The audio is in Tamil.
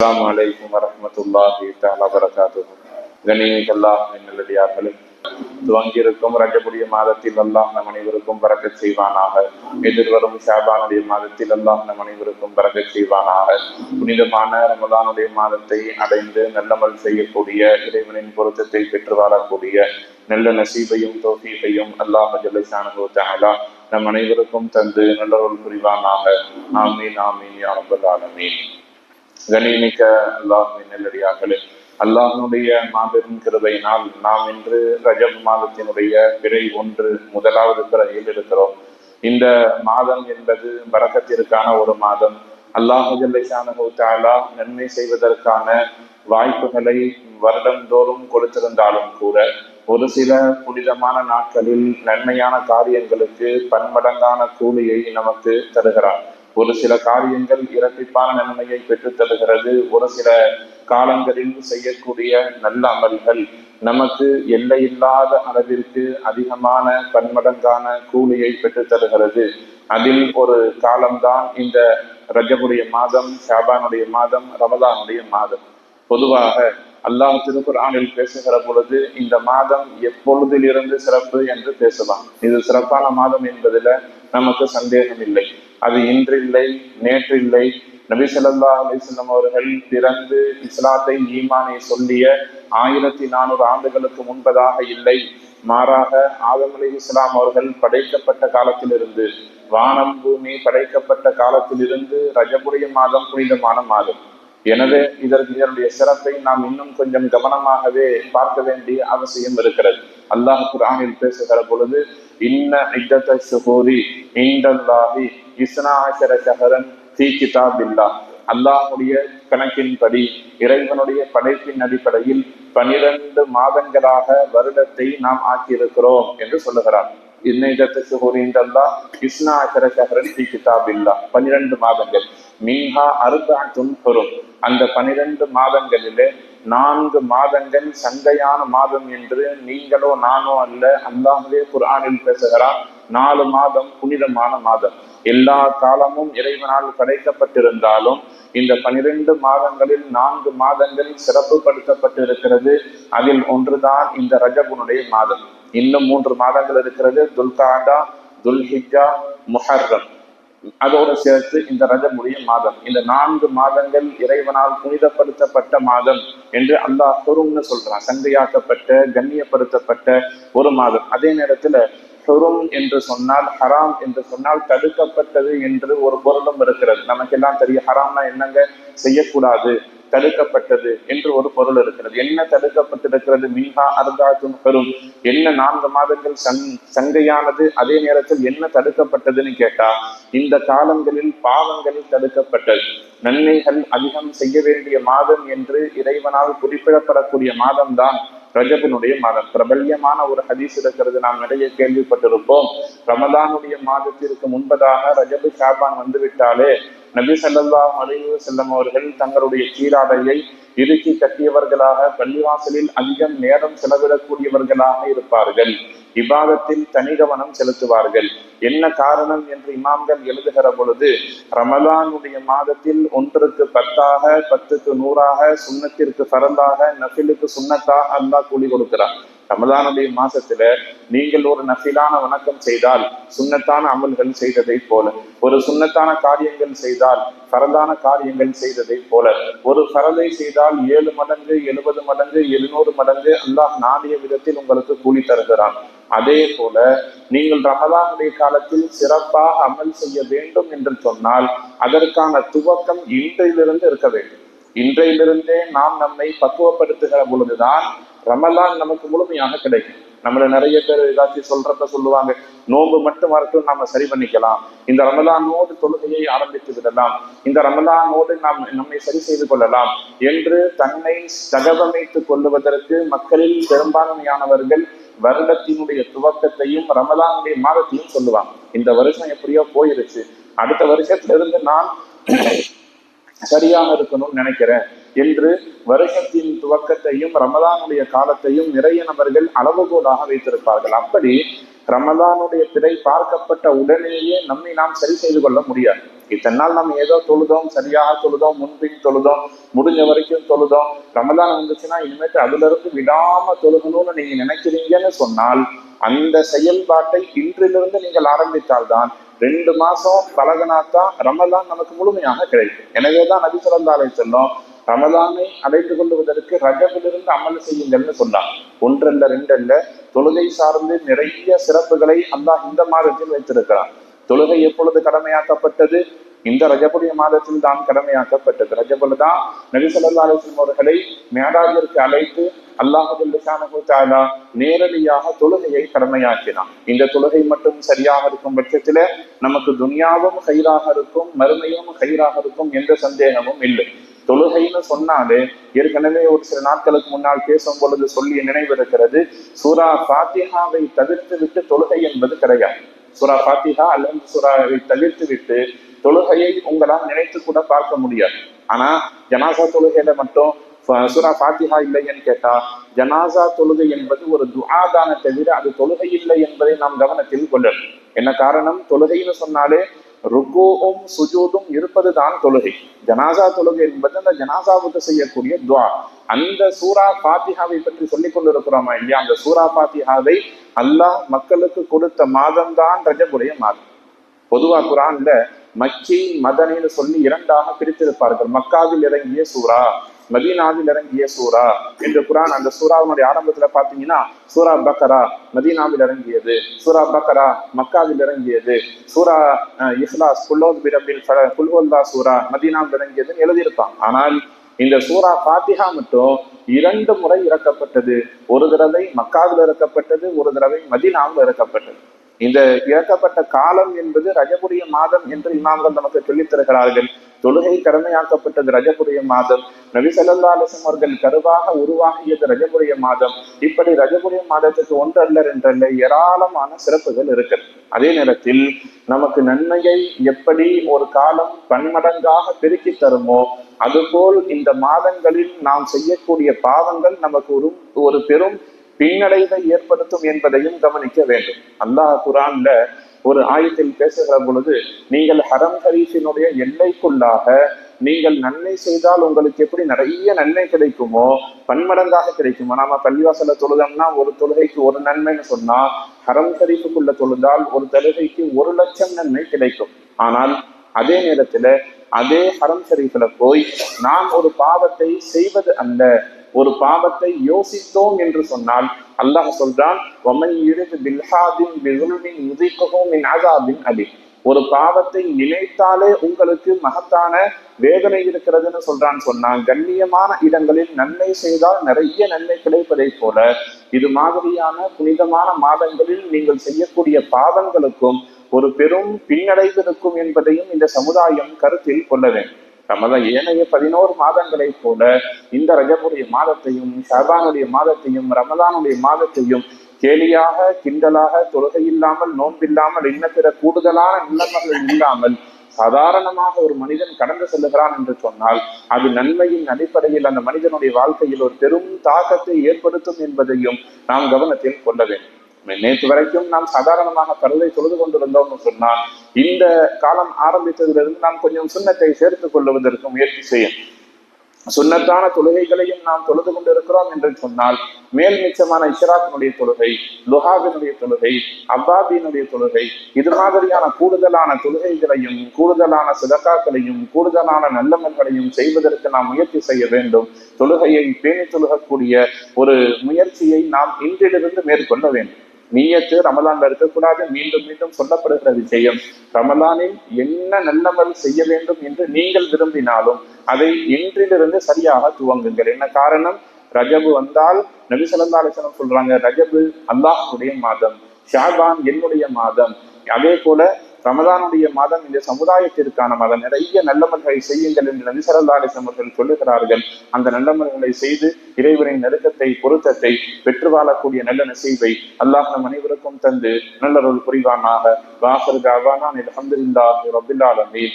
அஸ்ஸலாமு அலைக்கும் வரஹ்மத்துல்லாஹி தஆலா வபரகாத்துஹு. கண்ணியமிக்க நல்லடியார்களே, துவங்கியிருக்கும் ரஜபுடைய மாதத்தில் அல்லாஹ் நம் அனைவருக்கும் பரக்கத் செய்வானாக. எதிர்வரும் ஷாபானுடைய மாதத்தில் அல்லாஹ் நம் அனைவருக்கும் பரக்கத் செய்வானாக. புனிதமான ரமலானுடைய மாதத்தை அடைந்து நல்லமல் செய்யக்கூடிய, இறைவனின் பொருத்தத்தை பெற்று வாழக்கூடிய நல்ல நசீபையும் தௌஃபீகையும் அல்லாஹ் ஜல்ல ஷானஹு வ தஆலா நம் அனைவருக்கும் தந்து நல்லருள் புரிவானாக. ஆமீன் ஆமீன் யா ரப்பல் ஆலமீன். கண்ணியமிக்க அல்லாஹ்வின் நல்லடியார்களே, அல்லாஹ்வுடைய மாபெரும் கிருபையினால் நாம் இன்று ரஜப் மாதத்தினுடைய பிறை 1 முதலாவது பிறையில் இருக்கிறோம். இந்த மாதம் என்பது பரக்கத்திற்கான ஒரு மாதம். அல்லாஹ் ஜல்ல ஷானஹு வ தஆலா நன்மை செய்வதற்கான வாய்ப்புகளை வருடந்தோறும் கொடுத்திருந்தாலும் கூட, ஒரு சில புனிதமான நாட்களில் நன்மையான காரியங்களுக்கு பன்மடங்கான கூலியை நமக்கு தருகிறார். ஒரு சில காரியங்கள் இரட்டிப்பான நன்மையை பெற்று தருகிறது. ஒரு சில காலங்களில் செய்யக்கூடிய நல்ல அமல்கள் நமக்கு எல்லையில்லாத அளவிற்கு அதிகமான பன்மடங்கான கூலியை பெற்று தருகிறது. அதில் ஒரு காலம்தான் இந்த ரஜபுடைய மாதம், ஷாபானுடைய மாதம், ரமலானுடைய மாதம். பொதுவாக அல்லாஹ் திருக்குர்ஆனில் பேசுகிற பொழுது இந்த மாதம் எப்பொழுதிலிருந்து சிறப்பு என்று பேசலாம். இது சிறப்பான மாதம் என்பதில் நமக்கு சந்தேகம் இல்லை. அது இன்றில்லை, நேற்றில்லை. நபி ஸல்லல்லாஹு அலைஹி வஸல்லம் அவர்கள் பிறந்து இஸ்லாத்தை, ஈமானை சொல்லிய 1400 ஆண்டுகளுக்கு முன்பதாக இல்லை. மாறாக ஆதம் அலைஹிஸ்ஸலாம் அவர்கள் படைக்கப்பட்ட காலத்திலிருந்து, வானம் பூமி படைக்கப்பட்ட காலத்திலிருந்து ரஜபுடைய மாதம் புனிதமான மாதம். எனவே இதனுடைய சிறப்பை நாம் இன்னும் கொஞ்சம் கவனமாகவே பார்க்க வேண்டிய அவசியம் இருக்கிறது. அல்லாஹ் குர்ஆனில் பேசுகிற பொழுது, இன்ன இத்தத ஷுஹூரி இன்தல்லாஹி இஸ்னா அஷர ஷஹரன் ஃபீ கிதாபில்லாஹ், அல்லாஹ்வுடைய கணக்கின்படி, இறைவனுடைய படைப்பின் அடிப்படையில் 12 மாதங்களாக வருடத்தை நாம் ஆக்கியிருக்கிறோம் என்று சொல்லுகிறார். 12 மாதங்கள். மீஹா அர்பஅத்துன் ஹுரும், அந்த 12 மாதங்களிலே 4 மாதங்கள் சங்கையான மாதம் என்று நீங்களோ நானோ அல்ல, அல்லாஹ்வே குர்ஆனில் பேசுகிறார். 4 மாதம் புனிதமான மாதம். எல்லா காலமும் இறைவனால் படைக்கப்பட்டிருந்தாலும் இந்த 12 மாதங்களில் 4 மாதங்கள் சிறப்பு படுத்தப்பட்டிருக்கிறது. அதில் ஒன்றுதான் இந்த ரஜபுனுடைய மாதம். இன்னும் 3 மாதங்கள் இருக்கிறது, துல்காடா, துல்ஹிஜ்ஜா, முஹர்ரம். அதோடு சேர்த்து இந்த ரஜபுடைய மாதம். இந்த 4 மாதங்கள் இறைவனால் புனிதப்படுத்தப்பட்ட மாதம் என்று அல்லாஹ் ஹுரும்னு சொல்றான். சங்கையாக்கப்பட்ட, கண்ணியப்படுத்தப்பட்ட ஒரு மாதம். அதே நேரத்துல ஹுரும் என்று சொன்னால், ஹராம் என்று சொன்னால் தடுக்கப்பட்டது என்று ஒரு பொருளும் இருக்கிறது. நமக்கு எல்லாம் தெரியும், ஹராம்னா என்னங்க, செய்யக்கூடாது, தடுக்கப்பட்டது என்று ஒரு பொருள் இருக்கிறது. என்ன தடுக்கப்பட்டிருக்கிறது? மீஹா அர்பஅத்துன் ஹுரும், என்ன 4 மாதங்கள் சங்கையானது, அதே நேரத்தில் என்ன தடுக்கப்பட்டதுன்னு கேட்டா, இந்த காலங்களில் பாவங்களில் தடுக்கப்பட்டது. நன்மைகள் அதிகம் செய்ய வேண்டிய மாதம் என்று இறைவனால் குறிப்பிடப்படக்கூடிய மாதம் தான் ரஜபனுடைய மாதம். பிரபல்யமான ஒரு ஹதீஸ் இருக்கிறது, நாம் நிறைய கேள்விப்பட்டிருப்போம். ரமலானுடைய மாதத்திற்கு முன்பதாக ரஜபு ஷாபான் வந்துவிட்டாலே நபி ஸல்லல்லாஹு அலைஹி வஸல்லம் அவர்கள் தங்களுடைய சீராடையை இறுக்கி கட்டியவர்களாக, பள்ளிவாசலில் அதிகம் நேரம் செலவிடக்கூடியவர்களாக இருப்பார்கள். இபாதத்தில் தனி கவனம் செலுத்துவார்கள். என்ன காரணம் என்று இமாம்கள் எழுதுகிற பொழுது, ரமலானுடைய மாதத்தில் 1க்கு 10ஆக, 10க்கு 100ஆக, சுன்னத்திற்கு ஃபரலாக, நஃபிலுக்கு சுன்னத்தாக அல்லாஹ் கூலி கொடுக்கிறார். ரமலானுடைய மாசத்துல நீங்கள் ஒரு நஃபிலான வணக்கம் செய்தால், சுன்னத்தான அமல்கள் செய்ததை போல, ஒரு சுன்னத்தான காரியங்கள் செய்தால் ஃபரலான காரியங்கள் செய்ததை போல, ஒரு ஃபரலை செய்தால் 7 மடங்கு, 70 மடங்கு, 700 மடங்கு அல்லாஹ் நாடிய விதத்தில் உங்களுக்கு கூலி தருகிறான். அதே போல நீங்கள் ரமலானுடைய காலத்தில் சிறப்பாக அமல் செய்ய வேண்டும் என்று சொன்னால் அதற்கான துவக்கம் இன்றையிலிருந்து இருக்க வேண்டும். இன்றையிலிருந்தே நாம் நம்மை பக்குவப்படுத்துகிற பொழுதுதான் ரமலான் நமக்கு முழுமையாக கிடைக்கும். நம்மள நிறைய பேர் ஏதாச்சும் சொல்லுவாங்க, நோன்பு மட்டும் வரட்டும், நாம சரி பண்ணிக்கலாம், இந்த ரமலானோடு தொழுகையை ஆரம்பித்து விடலாம், இந்த ரமலானோடு நாம் நம்மை சரி செய்து கொள்ளலாம் என்று தன்னை தகவமைத்துக் கொள்ளுவதற்கு மக்களில் பெரும்பான்மையானவர்கள் வருடத்தினுடைய துவக்கத்தையும் ரமலானுடைய மாதத்தையும் சொல்லுவாங்க. இந்த வருஷம் எப்படியோ போயிருச்சு, அடுத்த வருஷத்திலிருந்து நான் சரியாக இருக்கணும்னு நினைக்கிறேன் என்று வருஷத்தின் துவக்கத்தையும் ரமலானுடைய காலத்தையும் நிறைய நபர்கள் அளவுகோலாக வைத்திருப்பார்கள். அப்படி ரமலானுடைய பிறை பார்க்கப்பட்ட உடனேயே நம்மை நாம் சரி செய்து கொள்ள முடியாது. இத்தனை நாள் நம்ம ஏதோ தொழுதோம், சரியாக தொழுதோம், முன்பின் தொழுதோம், முடிஞ்ச வரைக்கும் தொழுதோம். ரமலான் வந்துச்சுன்னா இனிமேட்டு அதுல இருந்து விடாம தொழுகணும்னு நீங்க நினைக்கிறீங்கன்னு சொன்னால் அந்த செயல்பாட்டை இன்றிலிருந்து நீங்கள் ஆரம்பித்தால்தான் 2 மாசம் பழகினாத்தான் ரமலான் நமக்கு முழுமையாக கிடைக்கும். எனவேதான் நபி ஸல்லல்லாஹு அலைஹி வஸல்லம் ரமலானை அடைந்து கொள்வதற்கு ரஜபிலிருந்து அமல் செய்யுங்கள்னு சொன்னாங்க. 1 அல்ல 2 அல்ல, தொழுகை சார்ந்து நிறைய சிறப்புகளை அல்லாஹ் இந்த மாதத்தில் வைத்திருக்கிறான். தொழுகை எப்பொழுது கடமையாக்கப்பட்டது? இந்த ரஜபுடைய மாதத்தில் தான் கடமையாக்கப்பட்டது. ரஜபுல தான் நபி ஸல்லல்லாஹு அலைஹி வஸல்லம் அவர்களை மேடாஜிற்கு அழைத்து அல்லாஹ் ஜல்ல ஷானஹு தஆலா நேரடியாக தொழுகையை கடமையாக்கினான். இந்த தொழுகை மட்டும் சரியாக இருக்கும் பட்சத்துல நமக்கு துனியாவும் ஹைராக இருக்கும், மறுமையும் ஹைராக இருக்கும், எந்த சந்தேகமும் இல்லை. தொழுகைன்னு சொன்னாலே ஏற்கனவே ஒரு சில நாட்களுக்கு முன்னால் பேசும் பொழுது சொல்லிய நினைவு இருக்கிறது, சூரா ஃபாத்திஹாவை தவிர்த்து விட்டு தொழுகை என்பது கிடையாது. சூரா ஃபாத்திஹா அல்லது சூராவை தவிர்த்து விட்டு தொழுகையை உங்களால் நினைத்து கூட பார்க்க முடியாது. ஆனா ஜனாசா தொழுகையில மட்டும் சூரா ஃபாத்திஹா இல்லைன்னு கேட்டா, ஜனாசா தொழுகை என்பது ஒரு துஆதான தவிர அது தொழுகை இல்லை என்பதை நாம் கவனத்தில் கொள்ளணும். என்ன காரணம்? தொழுகைன்னு சொன்னாலே ருக்கூவும் சுஜூதும் இருப்பதுதான் தொழுகை. ஜனாசா தொழுகை என்பது அந்த ஜனாசாவுக்கு செய்யக்கூடிய துஆ. அந்த சூரா ஃபாத்திஹாவை பற்றி சொல்லிக் கொண்டிருக்கிறோமா இல்லையா? அந்த சூரா ஃபாத்திஹாவை அல்லாஹ் மக்களுக்கு கொடுத்த மாதம் தான் ரஜபுடைய மாதம். பொதுவா குர்ஆன்ல மக்கி மதனின்னு சொல்லி 2ஆக பிரித்திருப்பார்கள். மக்காவில் இறங்கிய சூரா, மதீனாவில் இறங்கிய சூரா என்று குர்ஆன். அந்த சூராவினுடைய ஆரம்பத்துல பாத்தீங்கன்னா சூரா பக்கரா மதீனாவில் இறங்கியது, சூரா பக்கரா மக்காவில் இறங்கியது, சூரா இஹ்லாஸ் குல்லோத் பிரபில் குல்ஹுல்லா சூரா மதீனாவில் இறங்கியதுன்னு எழுதியிருப்பான். ஆனால் இந்த சூரா ஃபாத்திஹா மட்டும் 2 முறை இறக்கப்பட்டது. ஒரு தடவை மக்காவில் இறக்கப்பட்டது, ஒரு தடவை மதீனாவில் இறக்கப்பட்டது. இந்த இறக்கப்பட்ட காலம் என்பது ரஜபுடைய மாதம் என்று இமாம்கள் நமக்கு சொல்லித் தருகிறார்கள். தொழுகை கடமையாக்கப்பட்டது ரஜபுடைய மாதம். நபி ஸல்லல்லாஹு அலைஹி வஸல்லம் அவர்கள் கருவாக உருவாகியது ரஜபுடைய மாதம். இப்படி ரஜபுடைய மாதத்துக்கு 1 அல்ல 2 அல்ல ஏராளமான சிறப்புகள் இருக்கு. அதே நேரத்தில் நமக்கு நன்மையை எப்படி ஒரு காலம் பன்மடங்காக பெருக்கி தருமோ அதுபோல் இந்த மாதங்களில் நாம் செய்யக்கூடிய பாவங்கள் நமக்கு ஒரு பெரும் பின்னடைவை ஏற்படுத்தும் என்பதையும் கவனிக்க வேண்டும். அல்லாஹ் குர்ஆன்ல ஒரு ஆயத்தில் பேசுகிற பொழுது, நீங்கள் ஹரம் ஷரீஃபினுடைய எல்லைக்குள்ளாக நீங்கள் நன்மை செய்தால் உங்களுக்கு எப்படி நிறைய நன்மை கிடைக்குமோ பன்மடங்காக கிடைக்குமோ. நாம பள்ளிவாசல தொழுதோம்னா ஒரு தொழுகைக்கு 1 நன்மைன்னு சொன்னா, ஹரம் ஷரீஃபுக்குள்ள தொழுதால் ஒரு தொழுகைக்கு 1 லட்சம் நன்மை கிடைக்கும். ஆனால் அதே நேரத்துல அதே ஹரம் ஷரீஃப்ல போய் நாம் ஒரு பாவத்தை செய்வது அல்ல, ஒரு பாவத்தை யோசித்தோம் என்று சொன்னால் அல்லாஹ் சொல்றான், ஒரு பாவத்தை நினைத்தாலே உங்களுக்கு மகத்தான வேதனை இருக்கிறதுன்னு சொல்றான்னு சொன்னான். கண்ணியமான இடங்களில் நன்மை செய்தால் நிறைய நன்மை கிடைப்பதை போல இது மாதிரியான புனிதமான மாதங்களில் நீங்கள் செய்யக்கூடிய பாவங்களுக்கும் ஒரு பெரும் பின்னடைவு இருக்கும் என்பதையும் இந்த சமுதாயம் கருத்தில் கொள்ள வேண்டும். ரமலான் ஏனைய 11 மாதங்களை போல இந்த ரஜபுடைய மாதத்தையும் ஷஅபானுடைய மாதத்தையும் ரமலானுடைய மாதத்தையும் கேலியாக கிண்டலாக தொழுகை இல்லாமல் நோன்பில்லாமல் இன்ன பிற கூடுதலான நிலைமைகள் இல்லாமல் சாதாரணமாக ஒரு மனிதன் கடந்து செல்லுகிறான் என்று சொன்னால் அது நன்மையின் அடிப்படையில் அந்த மனிதனுடைய வாழ்க்கையில் ஒரு பெரும் தாக்கத்தை ஏற்படுத்தும் என்பதையும் நாம் கவனத்தில் கொள்ள வேண்டும். நேற்று வரைக்கும் நாம் சாதாரணமாக பரதை தொழுது கொண்டிருந்தோம்னு சொன்னால் இந்த காலம் ஆரம்பித்ததிலிருந்து நாம் கொஞ்சம் சுன்னத்தை சேர்த்துக் கொள்வதற்கு முயற்சி செய்யும். சுன்னத்தான தொழுகைகளையும் நாம் தொழுது கொண்டிருக்கிறோம் என்று சொன்னால் மேல் மிச்சமான இஷ்ராக்கினுடைய தொழுகை, லுஹாவினுடைய தொழுகை, அவ்வாபினுடைய தொழுகை, இது மாதிரியான கூடுதலான தொழுகைகளையும் கூடுதலான சதகாக்களையும் கூடுதலான நல்லமல்களையும் செய்வதற்கு நாம் முயற்சி செய்ய வேண்டும். தொழுகையை பேணி தொழுகக்கூடிய ஒரு முயற்சியை நாம் இன்றிலிருந்து மேற்கொள்ள வேண்டும். நீயத்து ரமலான்ல இருக்கக்கூடாது. மீண்டும் மீண்டும் சொல்லப்படுகிற விஷயம், ரமலானில் என்ன நல்லமல் செய்ய வேண்டும் என்று நீங்கள் விரும்பினாலும் அதை இன்றிலிருந்து சரியாக துவங்குங்கள். என்ன காரணம்? ரஜபு வந்தால் நபி ஸல்லல்லாஹு அலைஹி வஸல்லம் சொல்றாங்க, ரஜபு அல்லாஹ்வுடைய மாதம், ஷஅபான் என்னுடைய மாதம், அதே போல ரமலானுடைய மாதம் இந்த சமுதாயத்திற்கான மாதம். நிறைய நல்லமல்களை செய்யுங்கள் என்று நபி ஸல்லல்லாஹு அலைஹி வஸல்லம் அவர்கள் சொல்லுகிறார்கள். அந்த நல்லமல்களை செய்து இறைவனின் நெருக்கத்தை பொருத்தத்தை பெற்று வாழக்கூடிய நல்ல நசீபை அல்லாஹ் நம் அனைவருக்கும் தந்து நல்லருள் புரிவானாக. வாஹிரு தஅவானா அல்ஹம்துலில்லாஹி ரப்பில் ஆலமீன்.